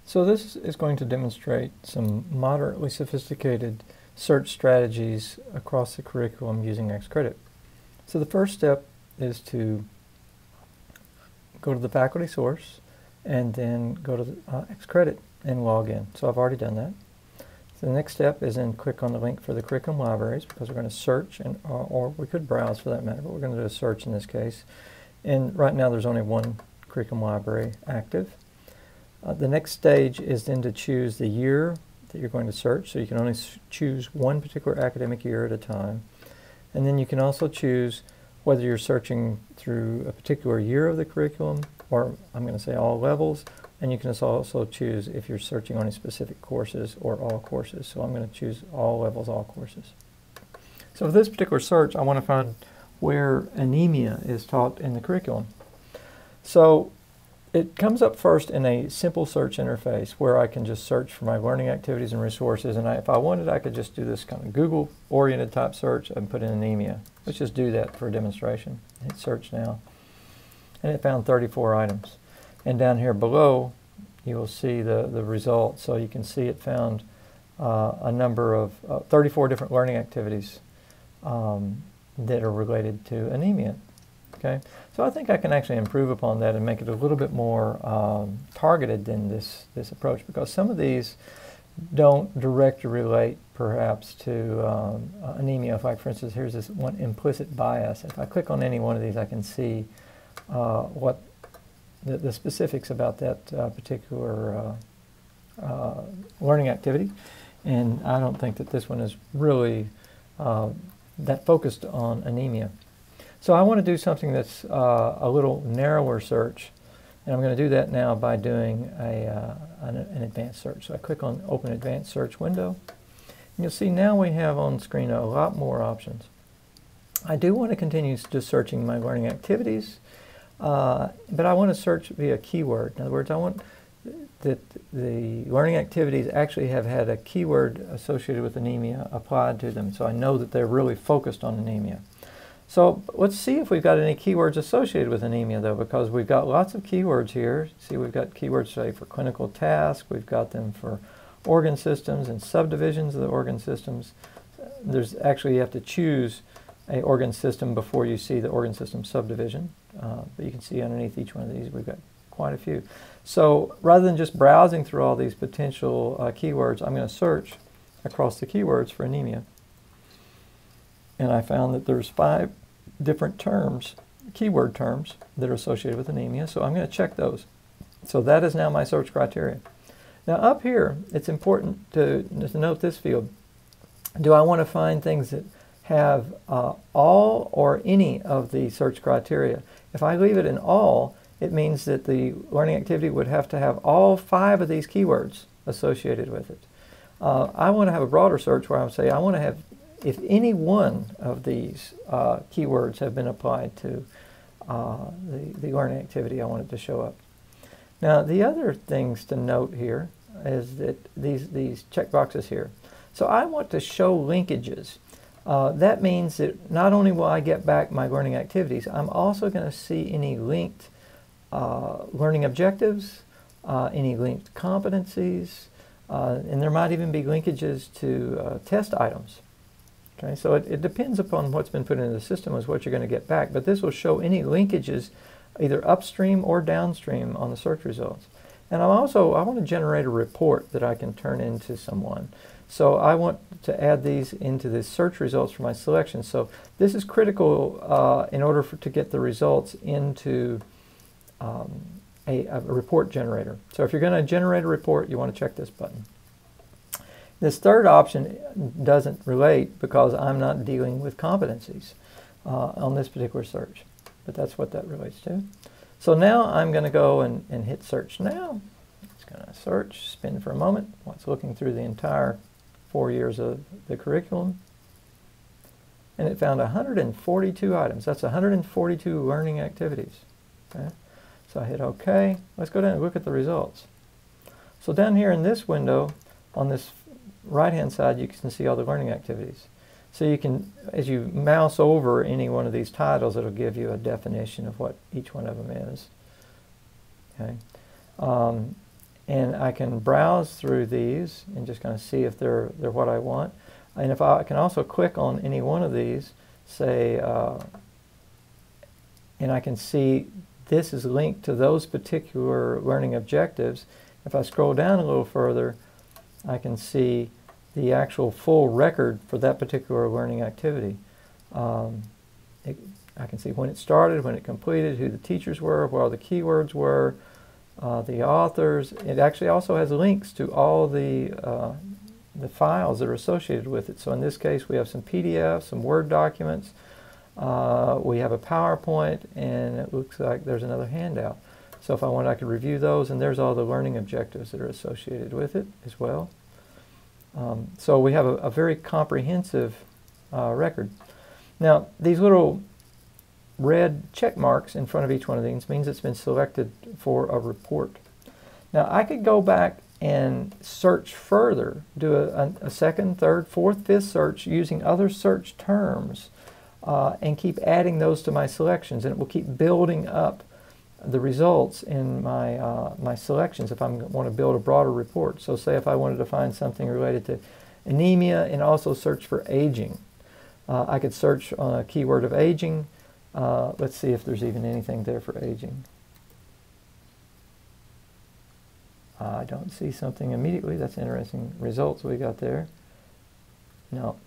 So this is going to demonstrate some moderately sophisticated search strategies across the curriculum using Xcredit. So the first step is to go to the faculty source and then go to the, Xcredit and log in. So I've already done that. So the next step is then click on the link for the curriculum libraries, because we're going to search, and or we could browse for that matter, but we're going to do a search in this case. And right now there's only one curriculum library active. The next stage is then to choose the year that you're going to search. So you can only choose one particular academic year at a time. And then you can also choose whether you're searching through a particular year of the curriculum, or I'm going to say all levels. And you can also choose if you're searching on specific courses or all courses. So I'm going to choose all levels, all courses. So for this particular search, I want to find where anemia is taught in the curriculum. So it comes up first in a simple search interface where I can just search for my learning activities and resources. And if I wanted, I could just do this kind of Google-oriented type search and put in anemia. Let's just do that for a demonstration. Hit search now. And it found 34 items. And down here below, you will see the results. So you can see it found a number of 34 different learning activities that are related to anemia. Okay, so I think I can actually improve upon that and make it a little bit more targeted than this approach, because some of these don't directly relate perhaps to anemia. Like for instance, here's this one, implicit bias. If I click on any one of these, I can see what the specifics about that particular learning activity. And I don't think that this one is really that focused on anemia. So I want to do something that's a little narrower search, and I'm going to do that now by doing an advanced search. So I click on Open Advanced Search window, and you'll see now we have on screen a lot more options. I do want to continue just searching my learning activities, but I want to search via keyword. In other words, I want that the learning activities actually have had a keyword associated with anemia applied to them, so I know that they're really focused on anemia. So let's see if we've got any keywords associated with anemia, though, because we've got lots of keywords here. See, we've got keywords, say, for clinical tasks. We've got them for organ systems and subdivisions of the organ systems. There's actually, you have to choose an organ system before you see the organ system subdivision. But you can see underneath each one of these, we've got quite a few. So rather than just browsing through all these potential keywords, I'm going to search across the keywords for anemia. And I found that there's 5 different terms, keyword terms, that are associated with anemia. So I'm going to check those. So that is now my search criteria. Now up here, it's important to note this field. Do I want to find things that have all or any of the search criteria? If I leave it in all, it means that the learning activity would have to have all 5 of these keywords associated with it. I want to have a broader search where I would say I want to have if any one of these keywords have been applied to the learning activity I wanted to show up. Now, the other things to note here is that these checkboxes here. So I want to show linkages. That means that not only will I get back my learning activities, I'm also going to see any linked learning objectives, any linked competencies, and there might even be linkages to test items. Okay, so it depends upon what's been put into the system is what you're going to get back, but this will show any linkages either upstream or downstream on the search results. And I want to generate a report that I can turn into someone. So I want to add these into the search results for my selection. So this is critical in order to get the results into a report generator. So if you're going to generate a report, you want to check this button. This third option doesn't relate because I'm not dealing with competencies on this particular search, but that's what that relates to. So now I'm going to go and hit search now. It's going to search, spin for a moment while it's looking through the entire 4 years of the curriculum. And it found 142 items. That's 142 learning activities. Okay? So I hit OK. Let's go down and look at the results. So down here in this window, on this right-hand side, you can see all the learning activities. So you can, as you mouse over any one of these titles, it'll give you a definition of what each one of them is. Okay, And I can browse through these and just kind of see if they're what I want. And if I can also click on any one of these, say, and I can see this is linked to those particular learning objectives. If I scroll down a little further, I can see the actual full record for that particular learning activity. I can see when it started, when it completed, who the teachers were, where all the keywords were, the authors. It actually also has links to all the files that are associated with it. So in this case, we have some PDFs, some Word documents, we have a PowerPoint, and it looks like there's another handout. So if I wanted, I could review those, and there's all the learning objectives that are associated with it as well. So we have a very comprehensive record. Now, these little red check marks in front of each one of these means it's been selected for a report. Now, I could go back and search further, do a second, third, fourth, fifth search using other search terms, and keep adding those to my selections, and it will keep building up the results in my my selections if I want to build a broader report. So say if I wanted to find something related to anemia and also search for aging, I could search on a keyword of aging. Let's see if there's even anything there for aging. I don't see something immediately. That's interesting results we got there. No,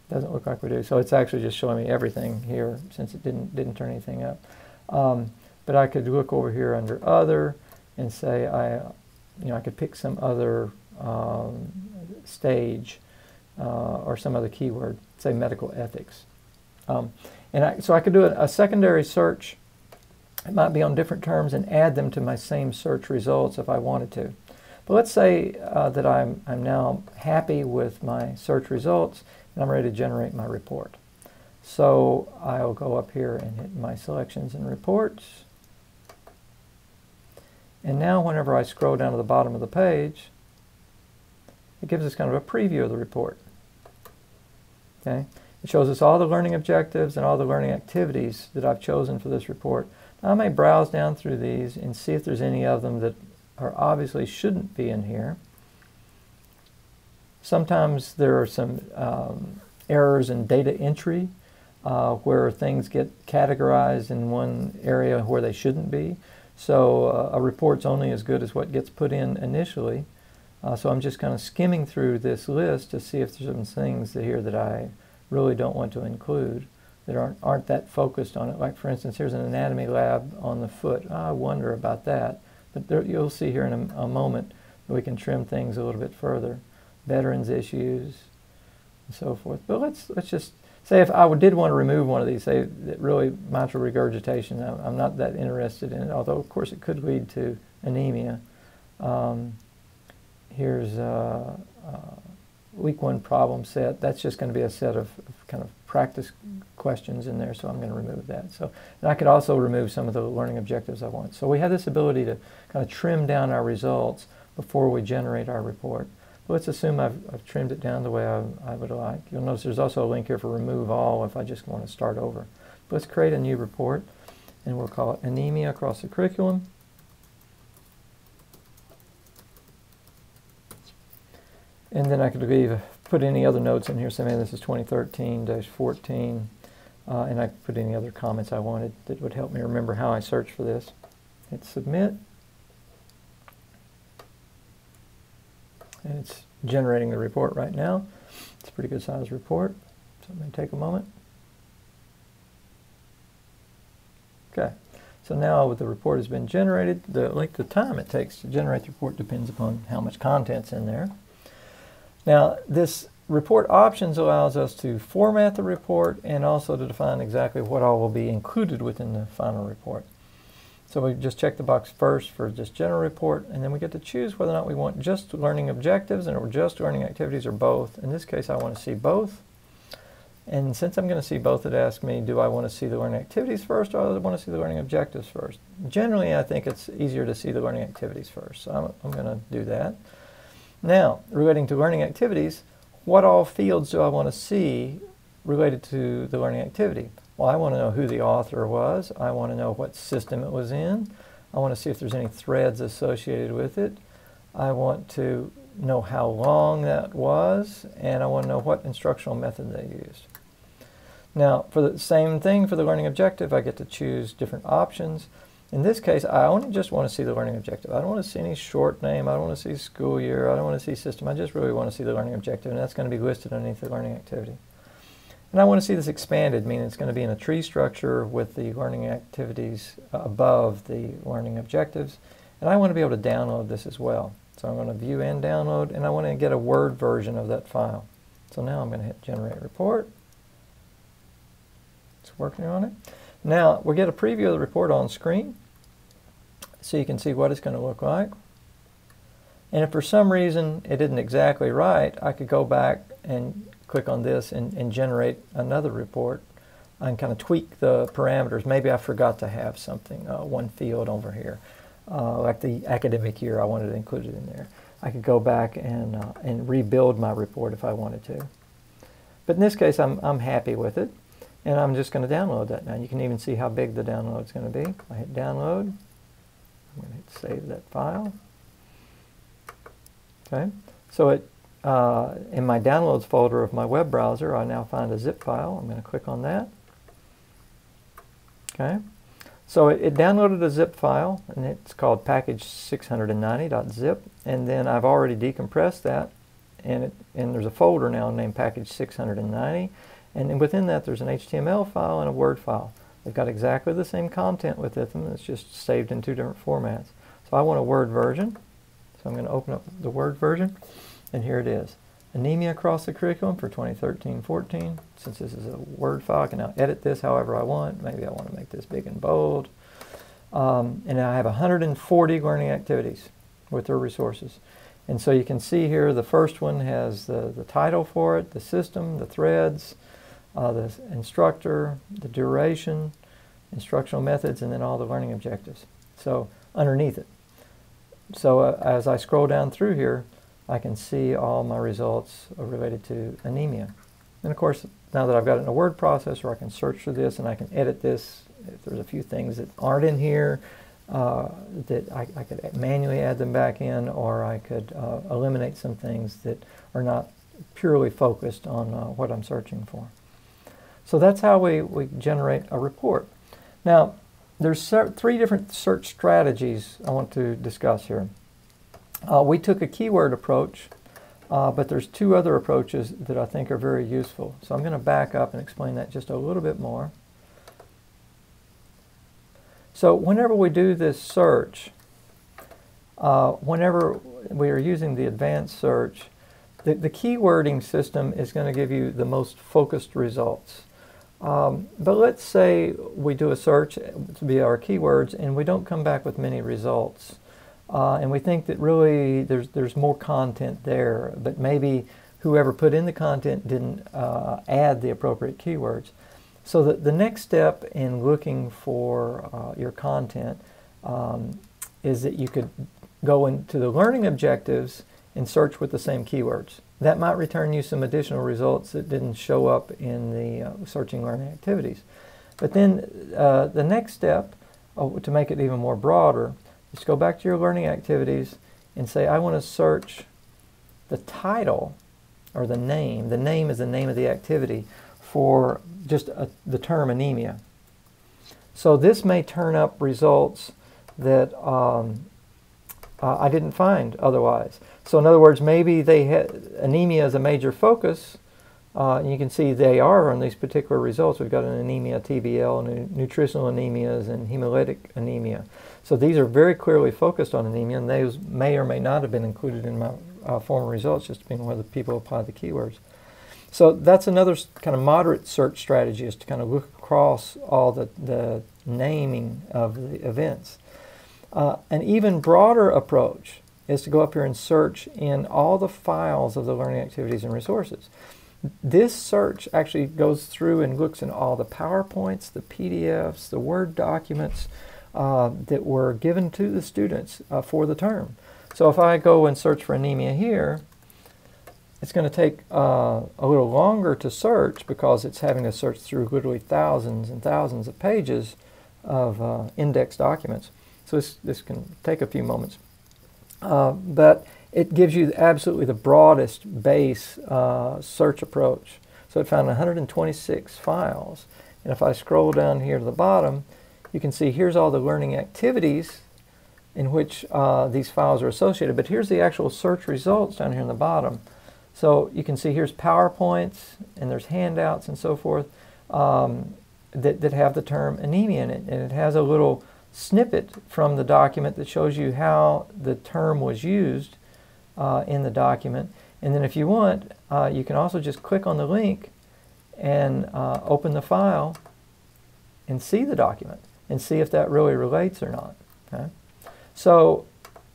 doesn't look like we do. So it's actually just showing me everything here since it didn't turn anything up. But I could look over here under other and say I could pick some other stage or some other keyword, say medical ethics. So I could do a secondary search. It might be on different terms and add them to my same search results if I wanted to. But let's say that I'm now happy with my search results and I'm ready to generate my report. So I'll go up here and hit my selections and reports. And now whenever I scroll down to the bottom of the page, it gives us kind of a preview of the report. Okay? It shows us all the learning objectives and all the learning activities that I've chosen for this report. Now, I may browse down through these and see if there's any of them that are obviously shouldn't be in here. Sometimes there are some errors in data entry where things get categorized in one area where they shouldn't be. So a report's only as good as what gets put in initially. So I'm just kind of skimming through this list to see if there's some things here that I really don't want to include, that aren't that focused on it. Like for instance, here's an anatomy lab on the foot. I wonder about that. But there, you'll see here in a moment that we can trim things a little bit further. Veterans issues and so forth. But let's just say if I did want to remove one of these, say that really mitral regurgitation, I'm not that interested in it, although of course it could lead to anemia. Here's week 1 problem set. That's just going to be a set of kind of practice questions in there, so I'm going to remove that. So, and I could also remove some of the learning objectives I want. So we have this ability to kind of trim down our results before we generate our report. But let's assume I've trimmed it down the way I would like. You'll notice there's also a link here for remove all if I just want to start over. But let's create a new report, and we'll call it anemia across the curriculum. And then I could put any other notes in here. So maybe this is 2013-14, and I could put any other comments I wanted that would help me remember how I searched for this. Hit submit. And it's generating the report right now. It's a pretty good size report, so it may take a moment. Okay, so now the report has been generated. The length of time it takes to generate the report depends upon how much content's in there. Now, this report options allows us to format the report and also to define exactly what all will be included within the final report. So we just check the box first for just general report, and then we get to choose whether or not we want just learning objectives or just learning activities or both. In this case, I want to see both. And since I'm going to see both, it asks me, do I want to see the learning activities first or do I want to see the learning objectives first? Generally, I think it's easier to see the learning activities first, so I'm going to do that. Now, relating to learning activities, what all fields do I want to see related to the learning activity? Well, I want to know who the author was. I want to know what system it was in. I want to see if there's any threads associated with it. I want to know how long that was, and I want to know what instructional method they used. Now, for the same thing for the learning objective, I get to choose different options. In this case, I only just want to see the learning objective. I don't want to see any short name. I don't want to see school year. I don't want to see system. I just really want to see the learning objective, and that's going to be listed underneath the learning activity. And I want to see this expanded, meaning it's going to be in a tree structure with the learning activities above the learning objectives. And I want to be able to download this as well. So I'm going to view and download, and I want to get a Word version of that file. So now I'm going to hit Generate Report. It's working on it. Now we'll get a preview of the report on screen so you can see what it's going to look like. And if for some reason it isn't exactly right, I could go back and click on this and generate another report. I can kind of tweak the parameters. Maybe I forgot to have something, one field over here. Like the academic year, I wanted it included in there. I could go back and rebuild my report if I wanted to. But in this case, I'm happy with it, and I'm just going to download that now. You can even see how big the download is going to be. I hit download. I'm going to hit save that file. Okay, so in my downloads folder of my web browser, I now find a zip file. I'm going to click on that. Okay. So it downloaded a zip file, and it's called package690.zip, and then I've already decompressed that, and there's a folder now named package690, and then within that there's an HTML file and a Word file. They've got exactly the same content within them, it's just saved in two different formats. So I want a Word version, so I'm going to open up the Word version, and here it is. Anemia across the curriculum for 2013-14. Since this is a Word file, I can now edit this however I want. Maybe I want to make this big and bold. And I have 140 learning activities with their resources. And so you can see here the first one has the title for it, the system, the threads, the instructor, the duration, instructional methods, and then all the learning objectives. So underneath it. So as I scroll down through here, I can see all my results related to anemia. And of course, now that I've got it in a word processor, I can search for this and I can edit this. If there's a few things that aren't in here, that I could manually add them back in, or I could eliminate some things that are not purely focused on what I'm searching for. So that's how we generate a report. Now, there's three different search strategies I want to discuss here. We took a keyword approach, but there's two other approaches that I think are very useful. So I'm going to back up and explain that just a little bit more. So whenever we do this search, whenever we are using the advanced search, the keywording system is going to give you the most focused results. But let's say we do a search via our keywords and we don't come back with many results. And we think that really there's more content there, but maybe whoever put in the content didn't add the appropriate keywords. So the next step in looking for your content is that you could go into the learning objectives and search with the same keywords. That might return you some additional results that didn't show up in the searching learning activities. But then the next step, to make it even more broader, just go back to your learning activities and say, I want to search the title or the name. The name is the name of the activity for just the term anemia. So this may turn up results that I didn't find otherwise. So in other words, maybe they had anemia as a major focus. And you can see they are on these particular results. We've got an anemia TBL, nutritional anemias, and hemolytic anemia. So these are very clearly focused on anemia, and those may or may not have been included in my former results, just depending on whether people apply the keywords. So that's another kind of moderate search strategy, is to kind of look across all the naming of the events. An even broader approach is to go up here and search in all the files of the learning activities and resources. This search actually goes through and looks in all the PowerPoints, the PDFs, the Word documents that were given to the students for the term. So if I go and search for anemia here, it's going to take a little longer to search because it's having to search through literally thousands and thousands of pages of index documents. So this can take a few moments. but it gives you absolutely the broadest base search approach. So it found 126 files. And if I scroll down here to the bottom, you can see here's all the learning activities in which these files are associated. But here's the actual search results down here in the bottom. So you can see here's PowerPoints, and there's handouts and so forth that have the term anemia in it. And it has a little snippet from the document that shows you how the term was used in the document. And then if you want, you can also just click on the link and open the file and see the document and see if that really relates or not. Okay? So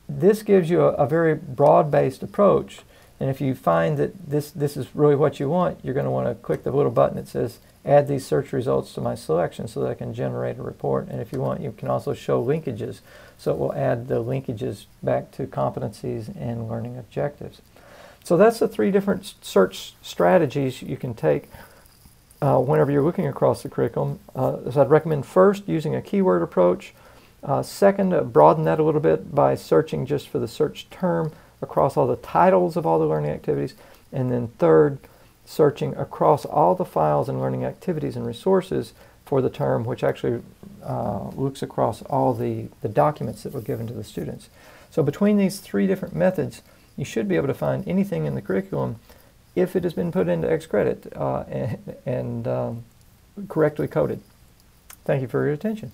this gives you a very broad-based approach, and if you find that this is really what you want, you're going to want to click the little button that says add these search results to my selection so that I can generate a report. And if you want, you can also show linkages, so it will add the linkages back to competencies and learning objectives. So that's the 3 different search strategies you can take whenever you're looking across the curriculum. So I'd recommend first using a keyword approach. Second, broaden that a little bit by searching just for the search term across all the titles of all the learning activities. And then third, searching across all the files and learning activities and resources for the term, which actually looks across all the documents that were given to the students. So between these 3 different methods, you should be able to find anything in the curriculum if it has been put into XCredit and correctly coded. Thank you for your attention.